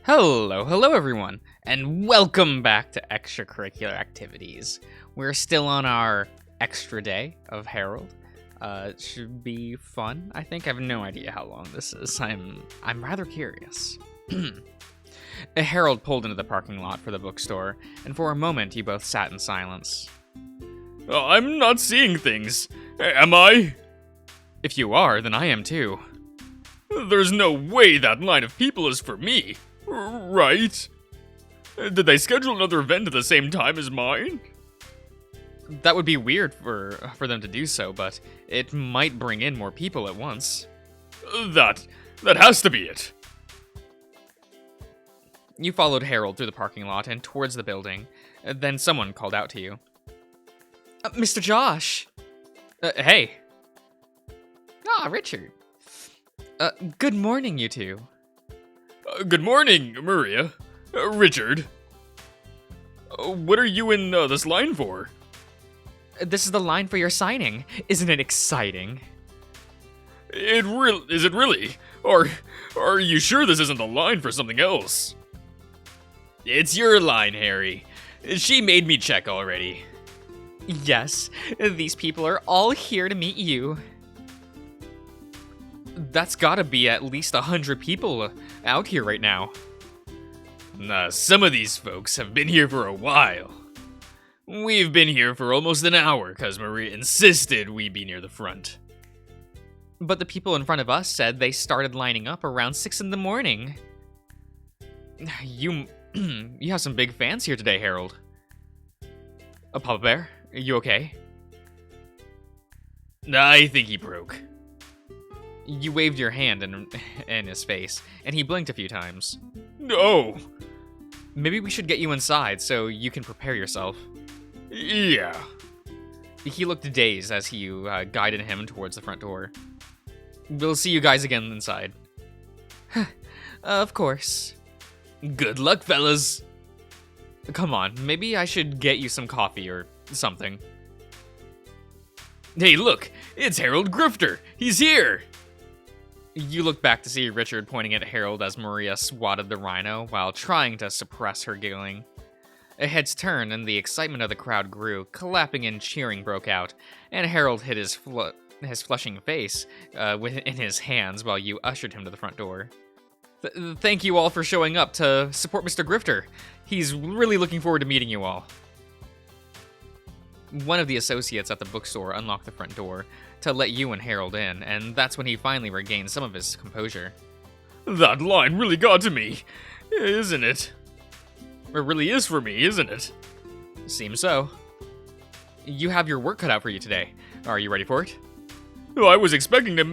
Hello everyone, and welcome back to Extracurricular Activities. We're still on our extra day of Harold. It should be fun, I think. I have no idea how long this is. I'm rather curious. Harold pulled into the parking lot for the bookstore, and for a moment you both sat in silence. I'm not seeing things. Am I? If you are, then I am too. There's no way that line of people is for me. Right? Did they schedule another event at the same time as mine? That would be weird for them to do so, but it might bring in more people at once. That has to be it. You followed Harold through the parking lot and towards the building. Then someone called out to you. Mr. Josh! Hey! Richard. Good morning, you two. Good morning, Maria. Richard. What are you in this line for? This is the line for your signing. Isn't it exciting? Is it really? Or are you sure this isn't the line for something else? It's your line, Harry. She made me check already. Yes, these people are all here to meet you. That's gotta be at least 100 people out here right now. Some of these folks have been here for a while. We've been here for almost an hour because Maria insisted we be near the front. But the people in front of us said they started lining up around 6 in the morning. You have some big fans here today, Harold. Papa Bear, are you okay? I think he broke. You waved your hand in his face, and he blinked a few times. No! Maybe we should get you inside so you can prepare yourself. Yeah. He looked dazed as you guided him towards the front door. We'll see you guys again inside. Of course. Good luck, fellas. Come on, maybe I should get you some coffee or something. Hey, look! It's Harold Grifter! He's here! You look back to see Richard pointing at Harold as Maria swatted the rhino while trying to suppress her giggling. Heads turned and the excitement of the crowd grew, clapping and cheering broke out, and Harold hid his flushing face in his hands while you ushered him to the front door. Thank you all for showing up to support Mr. Grifter. He's really looking forward to meeting you all. One of the associates at the bookstore unlocked the front door to let you and Harold in, and that's when he finally regained some of his composure. That line really got to me, isn't it? It really is for me, isn't it? Seems so. You have your work cut out for you today. Are you ready for it? I was expecting to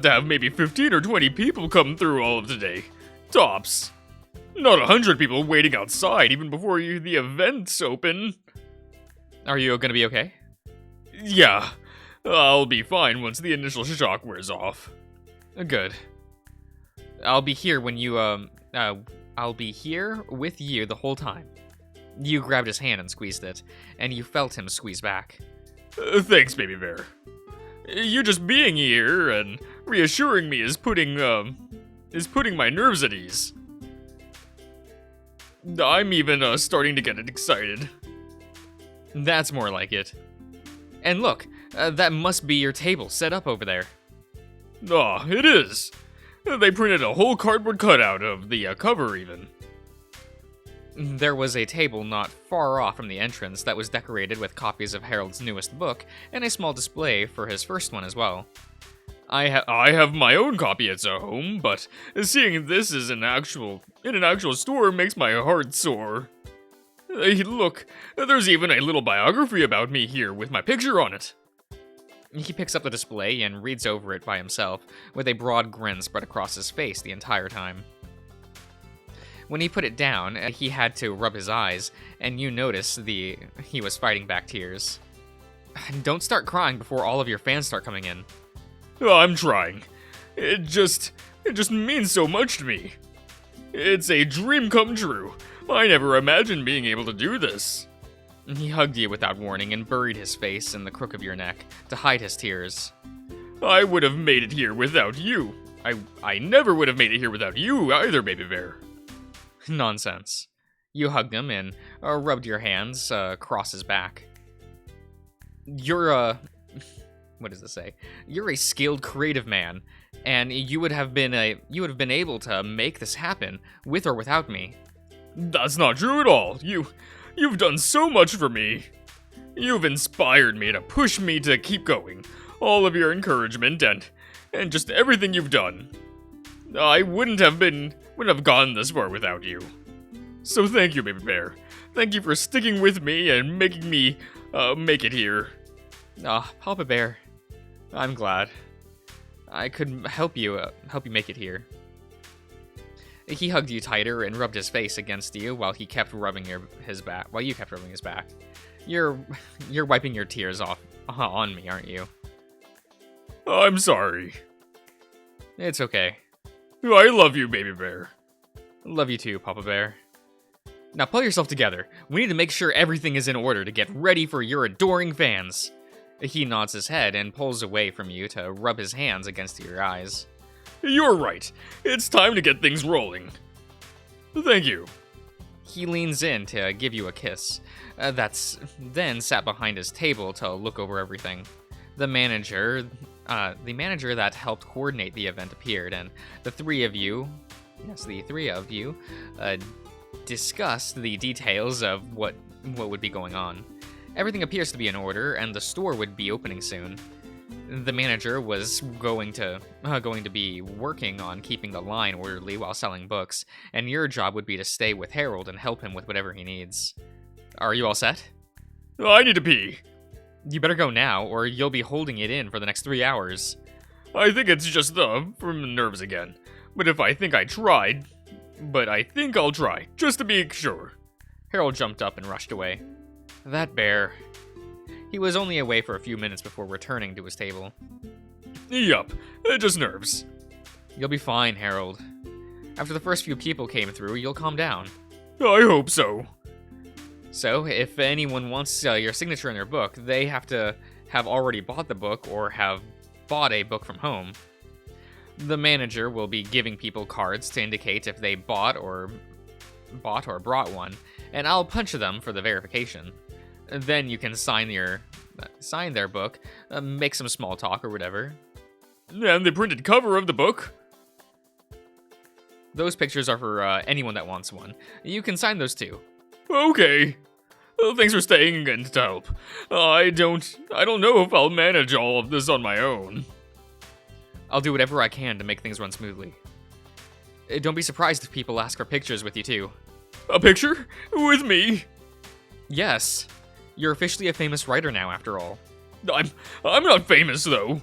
have maybe 15 or 20 people come through all of today. Tops. Not 100 people waiting outside even before the event's open. Are you gonna be okay? Yeah, I'll be fine once the initial shock wears off. Good. I'll be here when you, I'll be here with you the whole time. You grabbed his hand and squeezed it, and you felt him squeeze back. Thanks, baby bear. You just being here and reassuring me is putting my nerves at ease. I'm even, starting to get excited. That's more like it. And look, that must be your table set up over there. It is. They printed a whole cardboard cutout of the cover even. There was a table not far off from the entrance that was decorated with copies of Harold's newest book and a small display for his first one as well. I have my own copy at home, but seeing this is in an actual store makes my heart sore. Hey, look, there's even a little biography about me here with my picture on it. He picks up the display and reads over it by himself, with a broad grin spread across his face the entire time. When he put it down, he had to rub his eyes, and you noticed he was fighting back tears. Don't start crying before all of your fans start coming in. I'm trying. It just means so much to me. It's a dream come true. I never imagined being able to do this. He hugged you without warning and buried his face in the crook of your neck to hide his tears. I would have made it here without you. I never would have made it here without you either, baby bear. Nonsense. You hugged him and rubbed your hands across his back. You're a... What does this say? You're a skilled creative man, and you would have been able to make this happen with or without me. That's not true at all. You've done so much for me. You've inspired me to push me to keep going. All of your encouragement and just everything you've done. I wouldn't have gone this far without you. So thank you, baby bear. Thank you for sticking with me and making me make it here. Papa Bear, I'm glad. I could help you make it here. He hugged you tighter and rubbed his face against you while he kept rubbing his back. While you kept rubbing his back. You're wiping your tears off on me, aren't you? I'm sorry. It's okay. I love you, baby bear. Love you too, Papa Bear. Now pull yourself together. We need to make sure everything is in order to get ready for your adoring fans. He nods his head and pulls away from you to rub his hands against your eyes. You're right. It's time to get things rolling. Thank you. He leans in to give you a kiss. Then sat behind his table to look over everything. The manager that helped coordinate the event appeared, and the three of you discussed the details of what would be going on. Everything appears to be in order, and the store would be opening soon. The manager was going to be working on keeping the line orderly while selling books, and your job would be to stay with Harold and help him with whatever he needs. Are you all set? I need to pee. You better go now, or you'll be holding it in for the next 3 hours. I think it's just from the nerves again. But I think I'll try, just to be sure. Harold jumped up and rushed away. That bear. He was only away for a few minutes before returning to his table. Yup, just nerves. You'll be fine, Harold. After the first few people came through, you'll calm down. I hope so. So, if anyone wants your signature in their book, they have to have already bought the book or have bought a book from home. The manager will be giving people cards to indicate if they bought or brought one, and I'll punch them for the verification. Then you can sign their book, make some small talk or whatever. And the printed cover of the book? Those pictures are for anyone that wants one. You can sign those too. Okay. Well, thanks for staying and to help. I don't know if I'll manage all of this on my own. I'll do whatever I can to make things run smoothly. Don't be surprised if people ask for pictures with you too. A picture? With me? Yes. You're officially a famous writer now, after all. I'm not famous, though.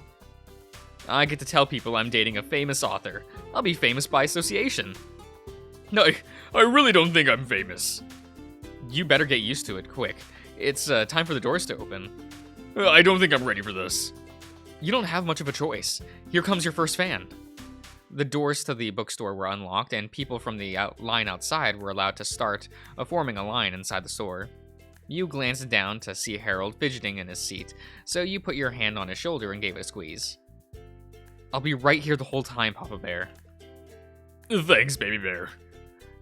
I get to tell people I'm dating a famous author. I'll be famous by association. No, I really don't think I'm famous. You better get used to it, quick. It's time for the doors to open. I don't think I'm ready for this. You don't have much of a choice. Here comes your first fan. The doors to the bookstore were unlocked, and people from the line outside were allowed to start forming a line inside the store. You glanced down to see Harold fidgeting in his seat, so you put your hand on his shoulder and gave it a squeeze. I'll be right here the whole time, Papa Bear. Thanks, baby bear.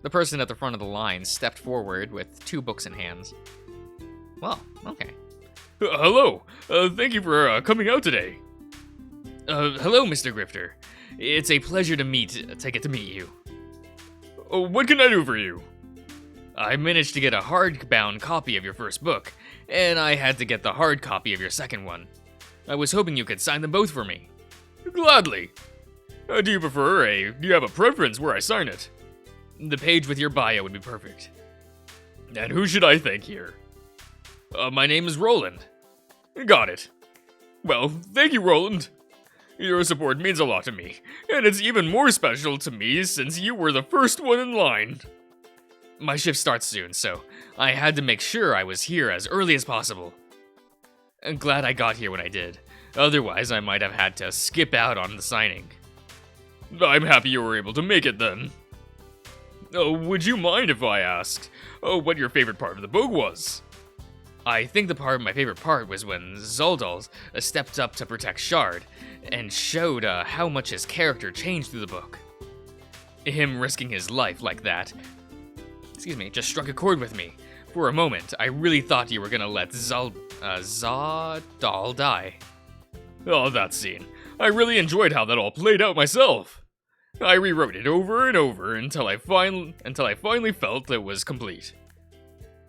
The person at the front of the line stepped forward with 2 books in hands. Well, okay. Hello. Thank you for coming out today. Hello, Mr. Grifter. It's a pleasure to get to meet you. What can I do for you? I managed to get a hardbound copy of your first book, and I had to get the hard copy of your second one. I was hoping you could sign them both for me. Gladly. Do you have a preference where I sign it? The page with your bio would be perfect. And who should I thank here? My name is Roland. Got it. Well, thank you, Roland. Your support means a lot to me, and it's even more special to me since you were the first one in line. My shift starts soon, so I had to make sure I was here as early as possible. I'm glad I got here when I did. Otherwise, I might have had to skip out on the signing. I'm happy you were able to make it then. Would you mind if I asked what your favorite part of the book was? I think my favorite part was when Zoldal stepped up to protect Shard and showed how much his character changed through the book. Him risking his life like that just struck a chord with me. For a moment, I really thought you were gonna let Zawdal die. Oh, that scene. I really enjoyed how that all played out myself. I rewrote it over and over until I finally felt it was complete.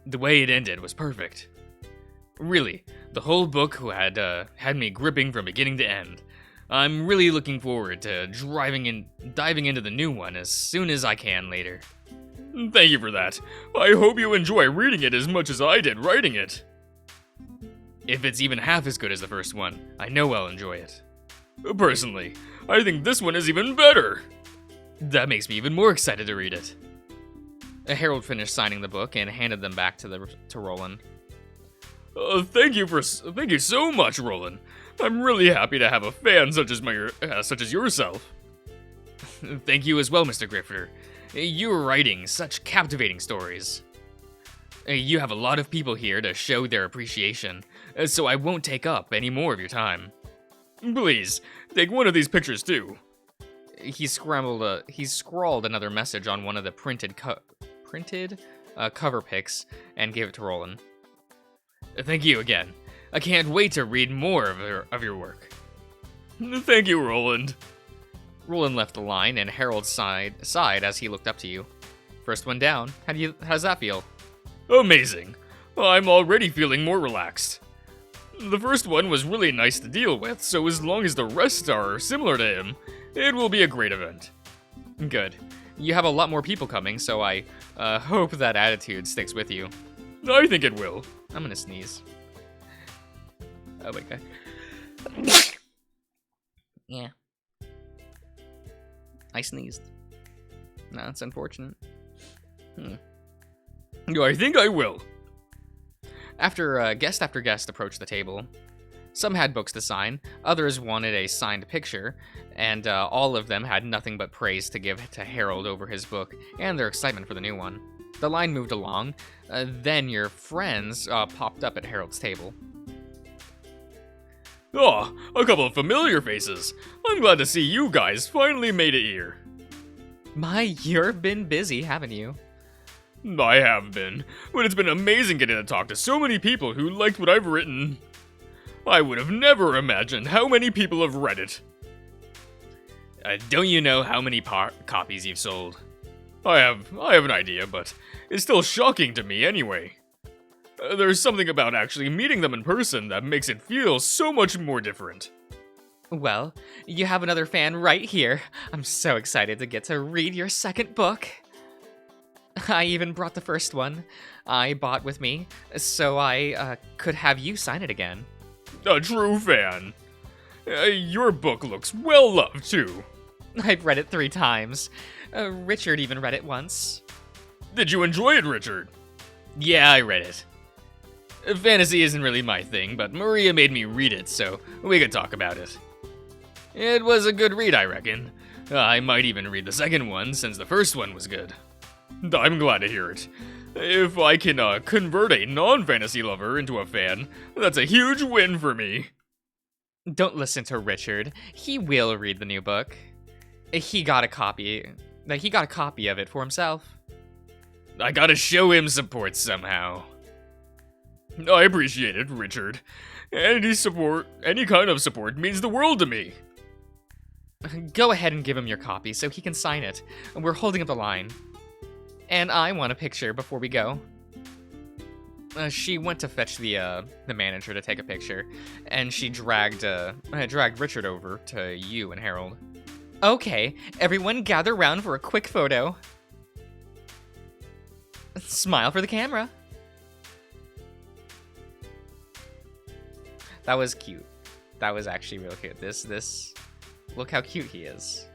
The way it ended was perfect. Really, the whole book had me gripping from beginning to end. I'm really looking forward to diving into the new one as soon as I can later. Thank you for that. I hope you enjoy reading it as much as I did writing it. If it's even half as good as the first one, I know I'll enjoy it. Personally, I think this one is even better. That makes me even more excited to read it. Harold finished signing the book and handed them back to Roland. Thank you so much, Roland. I'm really happy to have a fan such as yourself. Thank you as well, Mr. Grifter. You are writing such captivating stories. You have a lot of people here to show their appreciation, so I won't take up any more of your time. Please, take one of these pictures too. He scrawled another message on one of the printed cover pics and gave it to Roland. Thank you again. I can't wait to read more of your work. Thank you, Roland. Roland left the line, and Harold sighed as he looked up to you. First one down. How's that feel? Amazing. I'm already feeling more relaxed. The first one was really nice to deal with, so as long as the rest are similar to him, it will be a great event. Good. You have a lot more people coming, so I hope that attitude sticks with you. I think it will. I'm gonna sneeze. Oh my god. Yeah. I sneezed. No, it's unfortunate. I think I will. After guest approached the table. Some had books to sign, others wanted a signed picture, and all of them had nothing but praise to give to Harold over his book and their excitement for the new one. The line moved along, then your friends popped up at Harold's table. Oh, a couple of familiar faces. I'm glad to see you guys finally made it here. You've been busy, haven't you? I have been, but it's been amazing getting to talk to so many people who liked what I've written. I would have never imagined how many people have read it. Don't you know how many copies you've sold? I have an idea, but it's still shocking to me anyway. There's something about actually meeting them in person that makes it feel so much more different. Well, you have another fan right here. I'm so excited to get to read your second book. I even brought the first one I bought with me, so I could have you sign it again. A true fan. Your book looks well loved, too. I've read it 3 times. Richard even read it once. Did you enjoy it, Richard? Yeah, I read it. Fantasy isn't really my thing, but Maria made me read it, so we could talk about it. It was a good read, I reckon. I might even read the second one, since the first one was good. I'm glad to hear it. If I can convert a non-fantasy lover into a fan, that's a huge win for me. Don't listen to Richard. He will read the new book. He got a copy of it for himself. I gotta show him support somehow. I appreciate it, Richard. Any kind of support means the world to me. Go ahead and give him your copy so he can sign it. We're holding up the line. And I want a picture before we go. She went to fetch the manager to take a picture, and she dragged Richard over to you and Harold. Okay, everyone gather round for a quick photo. Smile for the camera. That was cute. That was actually real cute. This, look how cute he is.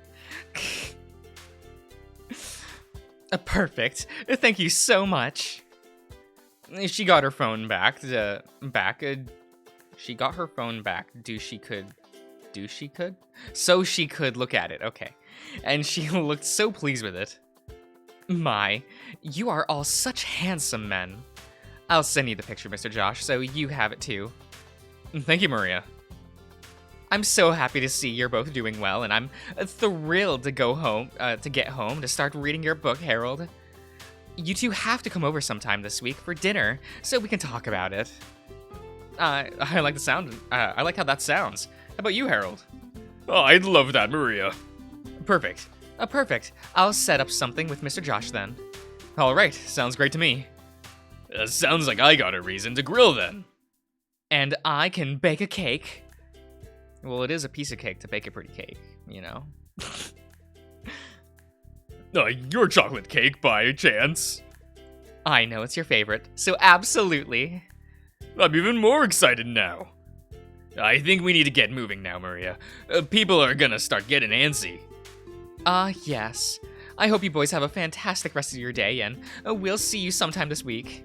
Perfect. Thank you so much. She got her phone back. She got her phone back. So she could look at it. Okay. And she looked so pleased with it. You are all such handsome men. I'll send you the picture, Mr. Josh, so you have it too. Thank you, Maria. I'm so happy to see you're both doing well, and I'm thrilled to get home to start reading your book, Harold. You two have to come over sometime this week for dinner so we can talk about it. I like the sound. I like how that sounds. How about you, Harold? Oh, I'd love that, Maria. Perfect. Perfect. I'll set up something with Mr. Josh then. All right, sounds great to me. Sounds like I got a reason to grill then. And I can bake a cake. Well, it is a piece of cake to bake a pretty cake, you know? Your chocolate cake by chance? I know it's your favorite, so absolutely. I'm even more excited now. I think we need to get moving now, Maria. People are gonna start getting antsy. Yes. I hope you boys have a fantastic rest of your day, and we'll see you sometime this week.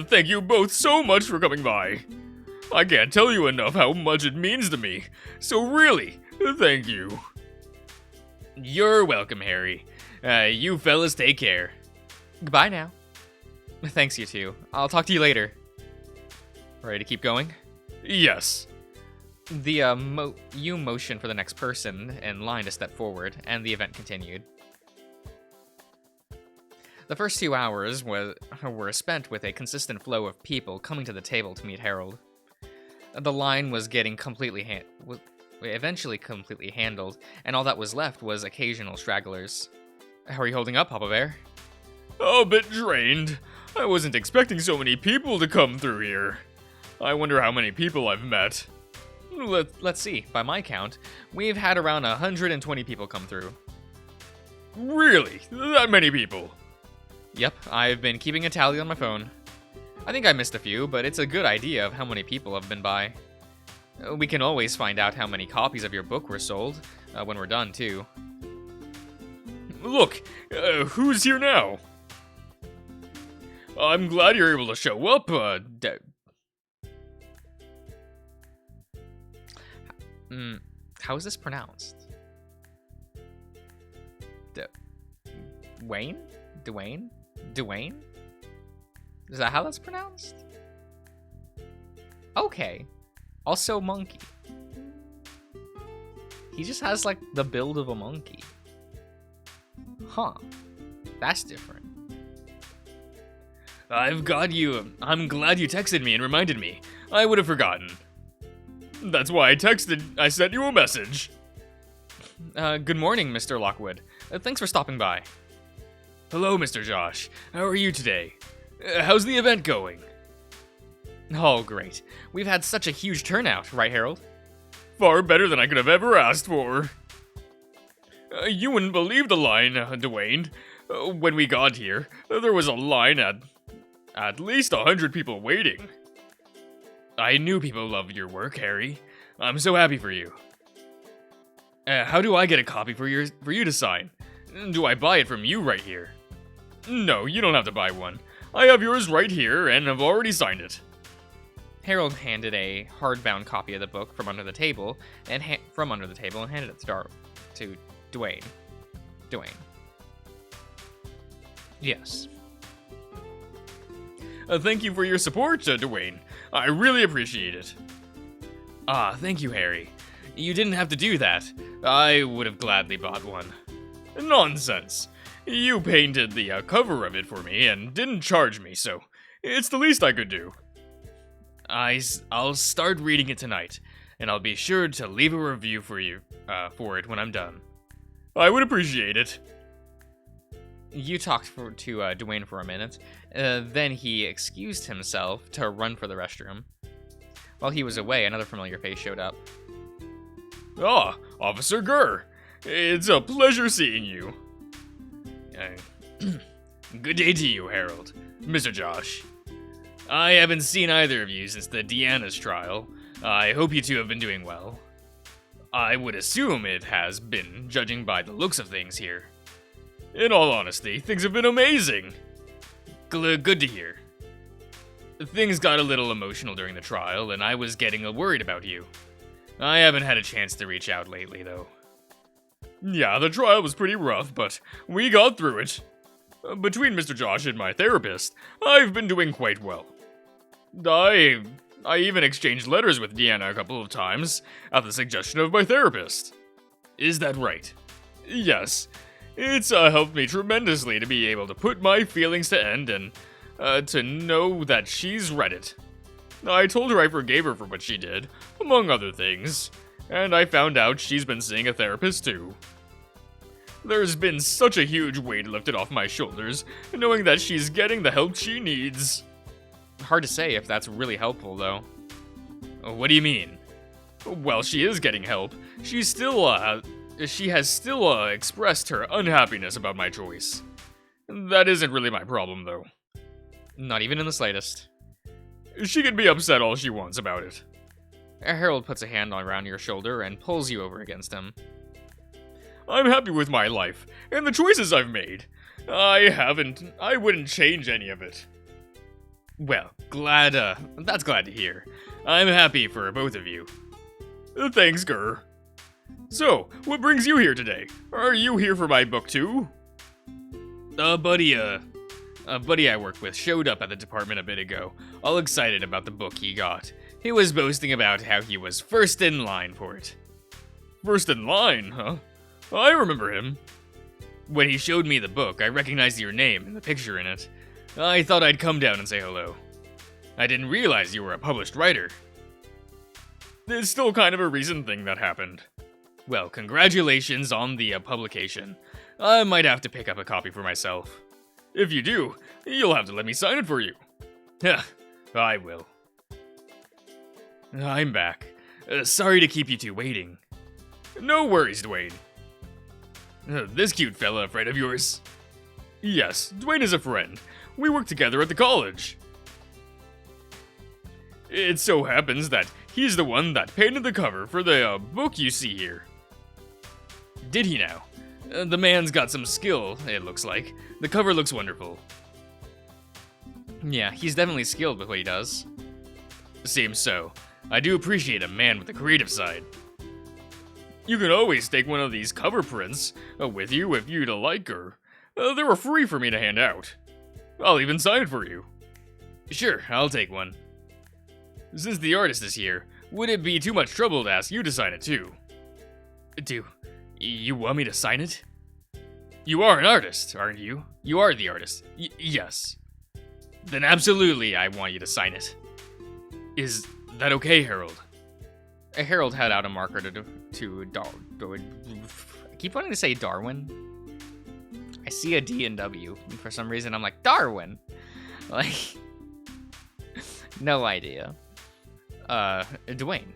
Thank you both so much for coming by. I can't tell you enough how much it means to me. So really, thank you. You're welcome, Harry. You fellas take care. Goodbye now. Thanks, you two. I'll talk to you later. Ready to keep going? Yes. The you motion for the next person in line to step forward, and the event continued. The first 2 hours were spent with a consistent flow of people coming to the table to meet Harold. The line was getting eventually completely handled, and all that was left was occasional stragglers. How are you holding up, Papa Bear? A bit drained. I wasn't expecting so many people to come through here. I wonder how many people I've met. Let's see. By my count, we've had around 120 people come through. Really? That many people? Yep, I've been keeping a tally on my phone. I think I missed a few, but it's a good idea of how many people have been by. We can always find out how many copies of your book were sold, when we're done, too. Look, who's here now? I'm glad you're able to show up, How is this pronounced? Wayne? Dwayne? Dwayne? Is that how that's pronounced? Okay. Also monkey. He just has, like, the build of a monkey. Huh. That's different. I've got you. I'm glad you texted me and reminded me. I would have forgotten. That's why I sent you a message. Good morning, Mr. Lockwood. Thanks for stopping by. Hello, Mr. Josh. How are you today? How's the event going? Oh, great. We've had such a huge turnout, right, Harold? Far better than I could have ever asked for. You wouldn't believe the line, Dwayne. When we got here, there was a line at least 100 people waiting. I knew people loved your work, Harry. I'm so happy for you. How do I get a copy for you to sign? Do I buy it from you right here? No, you don't have to buy one. I have yours right here, and I've already signed it. Harold handed a hardbound copy of the book from under the table and handed it to Dwayne. Dwayne. Yes. Thank you for your support, Dwayne. I really appreciate it. Thank you, Harry. You didn't have to do that. I would have gladly bought one. Nonsense. You painted the cover of it for me and didn't charge me, so it's the least I could do. I'll start reading it tonight, and I'll be sure to leave a review for it when I'm done. I would appreciate it. You talked to Dwayne for a minute, then he excused himself to run for the restroom. While he was away, another familiar face showed up. Officer Gurr. It's a pleasure seeing you. Good day to you, Harold. Mr. Josh. I haven't seen either of you since the Deanna's trial. I hope you two have been doing well. I would assume it has been, judging by the looks of things here. In all honesty, things have been amazing. Good to hear. Things got a little emotional during the trial, and I was getting worried about you. I haven't had a chance to reach out lately, though. Yeah, the trial was pretty rough, but we got through it. Between Mr. Josh and my therapist, I've been doing quite well. I even exchanged letters with Deanna a couple of times, at the suggestion of my therapist. Is that right? Yes. It's helped me tremendously to be able to put my feelings to end and to know that she's read it. I told her I forgave her for what she did, among other things, and I found out she's been seeing a therapist too. There's been such a huge weight lifted off my shoulders, knowing that she's getting the help she needs. Hard to say if that's really helpful, though. What do you mean? Well, she is getting help. She has still expressed her unhappiness about my choice. That isn't really my problem, though. Not even in the slightest. She can be upset all she wants about it. Harold puts a hand around your shoulder and pulls you over against him. I'm happy with my life, and the choices I've made. I wouldn't change any of it. Well, that's glad to hear. I'm happy for both of you. Thanks, Gurr. So, what brings you here today? Are you here for my book too? A buddy I work with showed up at the department a bit ago, all excited about the book he got. He was boasting about how he was first in line for it. First in line, huh? I remember him. When he showed me the book, I recognized your name and the picture in it. I thought I'd come down and say hello. I didn't realize you were a published writer. It's still kind of a recent thing that happened. Well, congratulations on the publication. I might have to pick up a copy for myself. If you do, you'll have to let me sign it for you. Yeah, I will. I'm back. Sorry to keep you two waiting. No worries, Dwayne. This cute fella a friend of yours? Yes, Dwayne is a friend. We work together at the college. It so happens that he's the one that painted the cover for the book you see here. Did he now? The man's got some skill, it looks like. The cover looks wonderful. Yeah, he's definitely skilled with what he does. Seems so. I do appreciate a man with a creative side. You can always take one of these cover prints with you if you'd like her. They were free for me to hand out. I'll even sign it for you. Sure, I'll take one. Since the artist is here, would it be too much trouble to ask you to sign it too? Do you want me to sign it? You are an artist, aren't you? You are the artist. Yes. Then absolutely I want you to sign it. Is that okay, Harold? Harold had out a marker to I keep wanting to say Darwin. I see a D and W, and for some reason I'm like, Darwin! Like, no idea. Dwayne.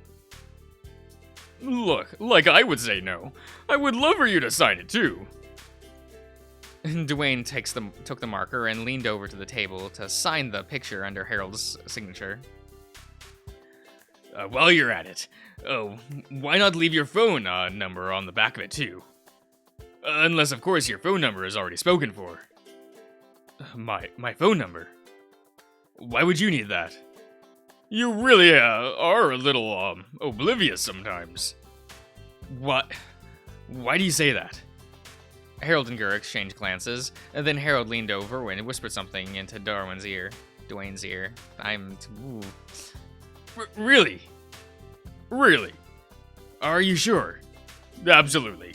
Look, like I would say no. I would love for you to sign it too. Dwayne took the marker and leaned over to the table to sign the picture under Harold's signature. While you're at it, why not leave your phone number on the back of it too? Unless, of course, your phone number is already spoken for. My phone number? Why would you need that? You really are a little oblivious sometimes. What? Why do you say that? Harold and Gurr exchanged glances, and then Harold leaned over and whispered something into Dwayne's ear. Really? Really? Are you sure? Absolutely.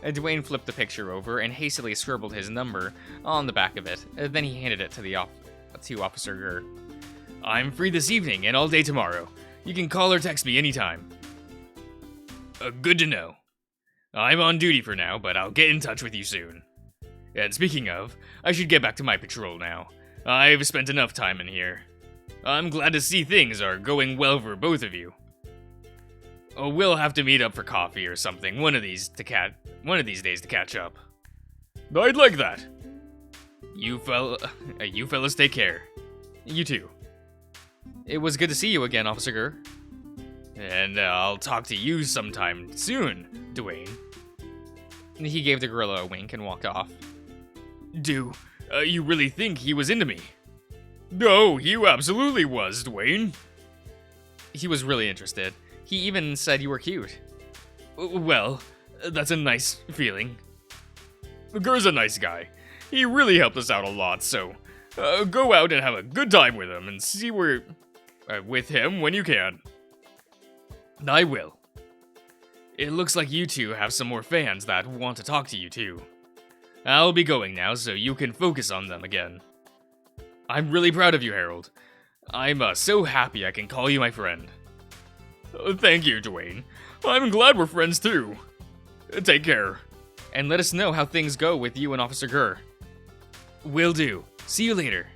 Dwayne flipped the picture over and hastily scribbled his number on the back of it. Then he handed it to Officer Gurr. I'm free this evening and all day tomorrow. You can call or text me anytime. Good to know. I'm on duty for now, but I'll get in touch with you soon. And speaking of, I should get back to my patrol now. I've spent enough time in here. I'm glad to see things are going well for both of you. We'll have to meet up for coffee or something one of these days to catch up. I'd like that. You fellas take care. You too. It was good to see you again, Officer Gurr. And I'll talk to you sometime soon, Dwayne. He gave the gorilla a wink and walked off. Do you really think he was into me? No, he absolutely was, Dwayne. He was really interested. He even said you were cute. Well, that's a nice feeling. Gurr's a nice guy. He really helped us out a lot, so go out and have a good time with him and see with him when you can. I will. It looks like you two have some more fans that want to talk to you too. I'll be going now so you can focus on them again. I'm really proud of you, Harold. I'm so happy I can call you my friend. Thank you, Dwayne. I'm glad we're friends too. Take care. And let us know how things go with you and Officer Gurr. Will do. See you later.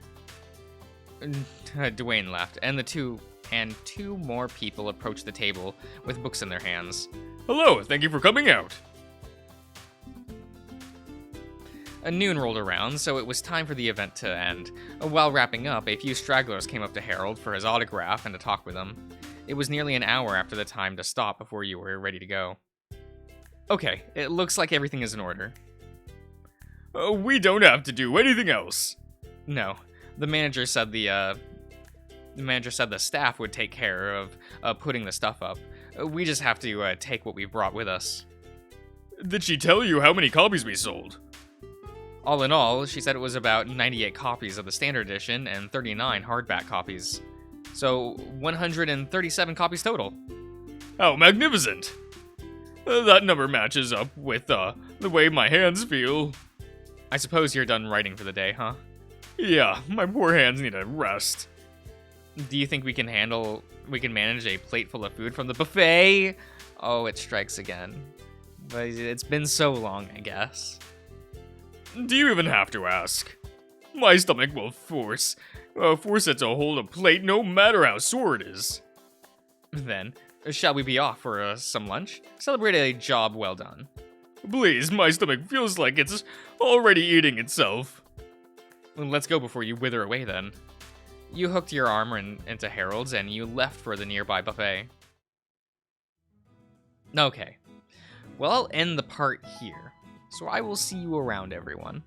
Dwayne left, and two more people approached the table with books in their hands. Hello, thank you for coming out. Noon rolled around, so it was time for the event to end. While wrapping up, a few stragglers came up to Harold for his autograph and to talk with him. It was nearly an hour after the time to stop before you were ready to go. Okay, it looks like everything is in order. We don't have to do anything else. No, the manager said the staff would take care of putting the stuff up. We just have to take what we brought with us. Did she tell you how many copies we sold? All in all, she said it was about 98 copies of the standard edition and 39 hardback copies. So 137 copies total. How magnificent! That number matches up with the way my hands feel. I suppose you're done writing for the day, huh? Yeah, my poor hands need a rest. Do you think we can manage a plate full of food from the buffet? Oh, it strikes again. But it's been so long, I guess. Do you even have to ask? My stomach will force it to hold a plate no matter how sore it is. Then, shall we be off for some lunch? Celebrate a job well done. Please, my stomach feels like it's already eating itself. Let's go before you wither away then. You hooked your arm into Harold's and you left for the nearby buffet. Okay. Well, I'll end the part here. So I will see you around, everyone.